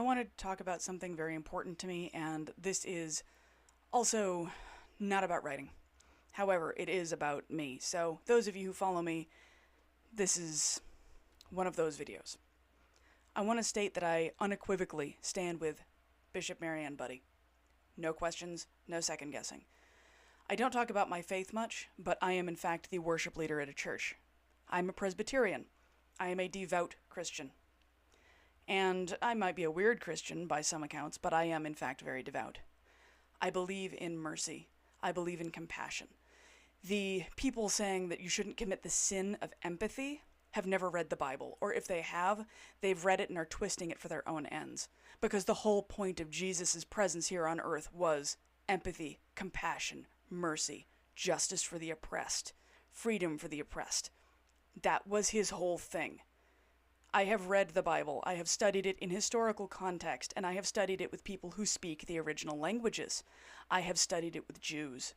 I wanted to talk about something very important to me, and this is also not about writing. However, it is about me. So, those of you who follow me, this is one of those videos. I want to state that I unequivocally stand with Bishop Marianne Buddy. No questions, no second guessing. I don't talk about my faith much, but I am in fact the worship leader at a church. I'm a Presbyterian. I am a devout Christian. And I might be a weird Christian by some accounts, but I am in fact very devout. I believe in mercy. I believe in compassion. The people saying that you shouldn't commit the sin of empathy have never read the Bible, or if they have, they've read it and are twisting it for their own ends. Because the whole point of Jesus' presence here on earth was empathy, compassion, mercy, justice for the oppressed, freedom for the oppressed. That was his whole thing. I have read the Bible, I have studied it in historical context, and I have studied it with people who speak the original languages. I have studied it with Jews.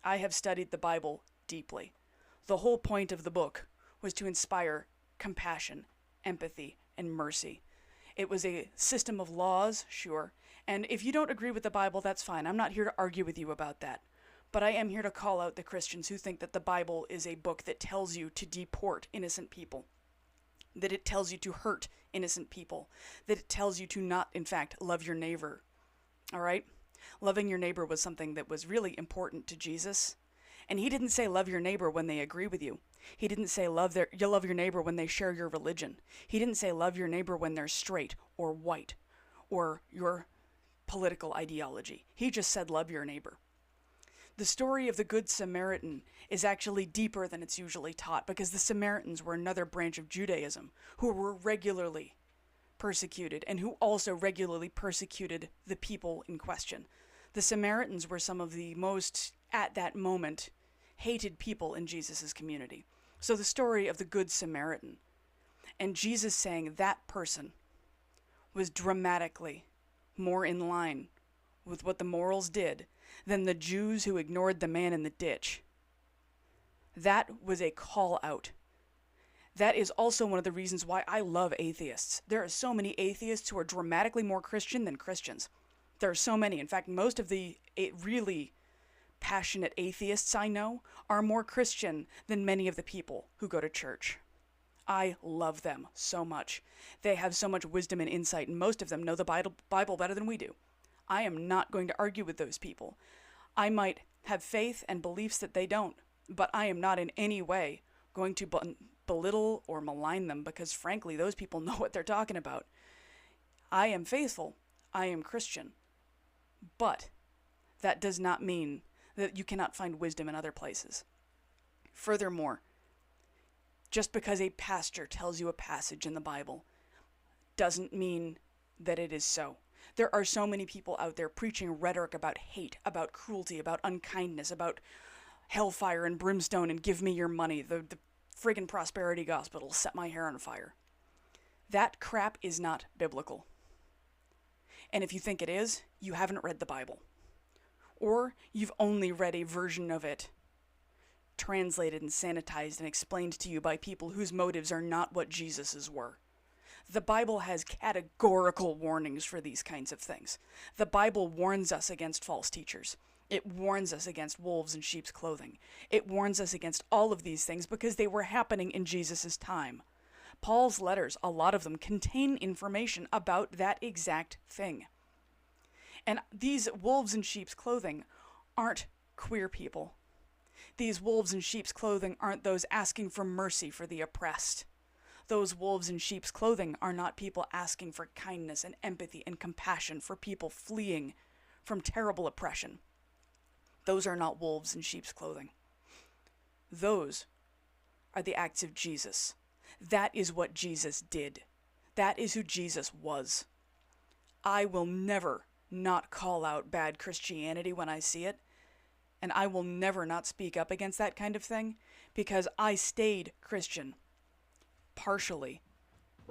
I have studied the Bible deeply. The whole point of the book was to inspire compassion, empathy, and mercy. It was a system of laws, sure, and if you don't agree with the Bible, that's fine. I'm not here to argue with you about that. But I am here to call out the Christians who think that the Bible is a book that tells you to deport innocent people, that it tells you to hurt innocent people, that it tells you to not, in fact, love your neighbor. All right? Loving your neighbor was something that was really important to Jesus. And he didn't say love your neighbor when they agree with you. He didn't say you'll love your neighbor when they share your religion. He didn't say love your neighbor when they're straight or white or your political ideology. He just said love your neighbor. The story of the Good Samaritan is actually deeper than it's usually taught, because the Samaritans were another branch of Judaism who were regularly persecuted and who also regularly persecuted the people in question. The Samaritans were some of the most, at that moment, hated people in Jesus' community. So the story of the Good Samaritan, and Jesus saying that person was dramatically more in line with what the morals did than the Jews who ignored the man in the ditch. That was a call out. That is also one of the reasons why I love atheists. There are so many atheists who are dramatically more Christian than Christians. There are so many. In fact, most of the really passionate atheists I know are more Christian than many of the people who go to church. I love them so much. They have so much wisdom and insight, and most of them know the Bible better than we do. I am not going to argue with those people. I might have faith and beliefs that they don't, but I am not in any way going to belittle or malign them, because frankly, those people know what they're talking about. I am faithful. I am Christian. But that does not mean that you cannot find wisdom in other places. Furthermore, just because a pastor tells you a passage in the Bible doesn't mean that it is so. There are so many people out there preaching rhetoric about hate, about cruelty, about unkindness, about hellfire and brimstone and give me your money, the friggin' prosperity gospel will set my hair on fire. That crap is not biblical. And if you think it is, you haven't read the Bible. Or you've only read a version of it translated and sanitized and explained to you by people whose motives are not what Jesus's were. The Bible has categorical warnings for these kinds of things. The Bible warns us against false teachers. It warns us against wolves in sheep's clothing. It warns us against all of these things because they were happening in Jesus' time. Paul's letters, a lot of them, contain information about that exact thing. And these wolves in sheep's clothing aren't queer people. These wolves in sheep's clothing aren't those asking for mercy for the oppressed. Those wolves in sheep's clothing are not people asking for kindness and empathy and compassion for people fleeing from terrible oppression. Those are not wolves in sheep's clothing. Those are the acts of Jesus. That is what Jesus did. That is who Jesus was. I will never not call out bad Christianity when I see it, and I will never not speak up against that kind of thing, because I stayed Christian partially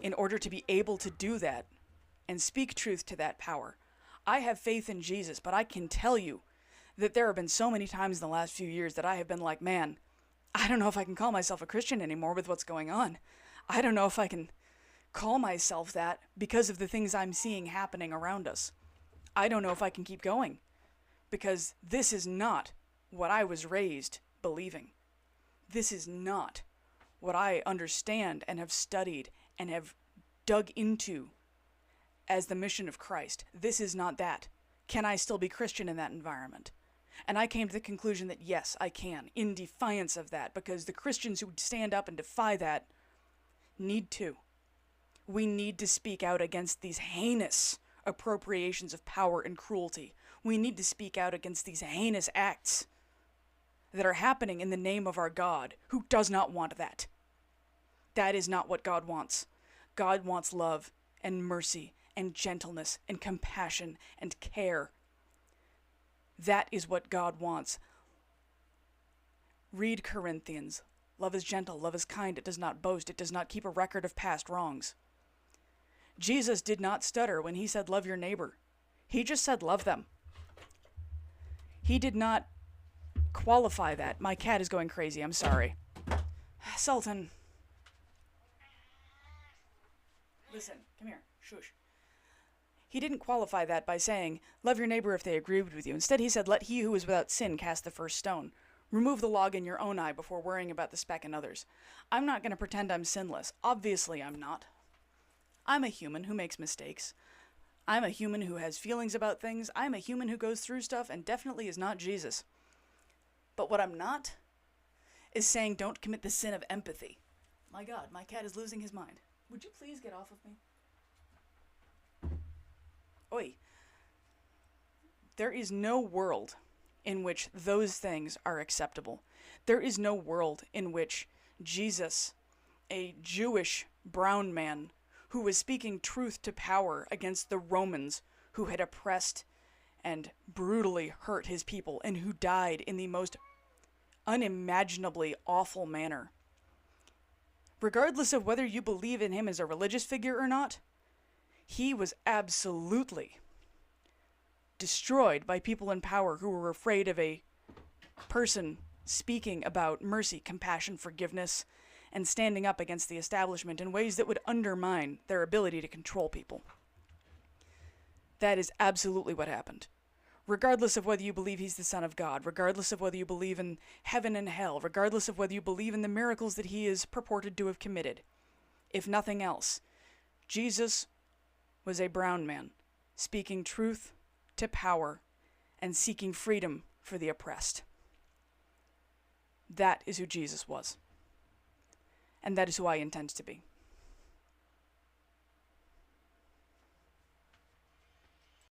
in order to be able to do that and speak truth to that power. I have faith in Jesus, but I can tell you that there have been so many times in the last few years that I have been like, man, I don't know if I can call myself a Christian anymore with what's going on. I don't know if I can call myself that because of the things I'm seeing happening around us. I don't know if I can keep going, because this is not what I was raised believing. This is not what I understand and have studied and have dug into as the mission of Christ. This is not that. Can I still be Christian in that environment? And I came to the conclusion that yes, I can, in defiance of that, because the Christians who stand up and defy that need to. We need to speak out against these heinous appropriations of power and cruelty. We need to speak out against these heinous acts that are happening in the name of our God, who does not want that. That is not what God wants. God wants love and mercy and gentleness and compassion and care. That is what God wants. Read Corinthians. Love is gentle, love is kind, it does not boast, it does not keep a record of past wrongs. Jesus did not stutter when he said love your neighbor. He just said love them. He did not qualify that. My cat is going crazy, I'm sorry. Sultan. Listen, come here, shush. He didn't qualify that by saying, love your neighbor if they agreed with you. Instead, he said, let he who is without sin cast the first stone. Remove the log in your own eye before worrying about the speck in others. I'm not going to pretend I'm sinless. Obviously, I'm not. I'm a human who makes mistakes. I'm a human who has feelings about things. I'm a human who goes through stuff and definitely is not Jesus. But what I'm not is saying don't commit the sin of empathy. My God, my cat is losing his mind. Would you please get off of me? Oi. There is no world in which those things are acceptable. There is no world in which Jesus, a Jewish brown man who was speaking truth to power against the Romans who had oppressed and brutally hurt his people and who died in the most unimaginably awful manner. Regardless of whether you believe in him as a religious figure or not, he was absolutely destroyed by people in power who were afraid of a person speaking about mercy, compassion, forgiveness, and standing up against the establishment in ways that would undermine their ability to control people. That is absolutely what happened. Regardless of whether you believe he's the Son of God, regardless of whether you believe in heaven and hell, regardless of whether you believe in the miracles that he is purported to have committed, if nothing else, Jesus was a brown man, speaking truth to power and seeking freedom for the oppressed. That is who Jesus was. And that is who I intend to be.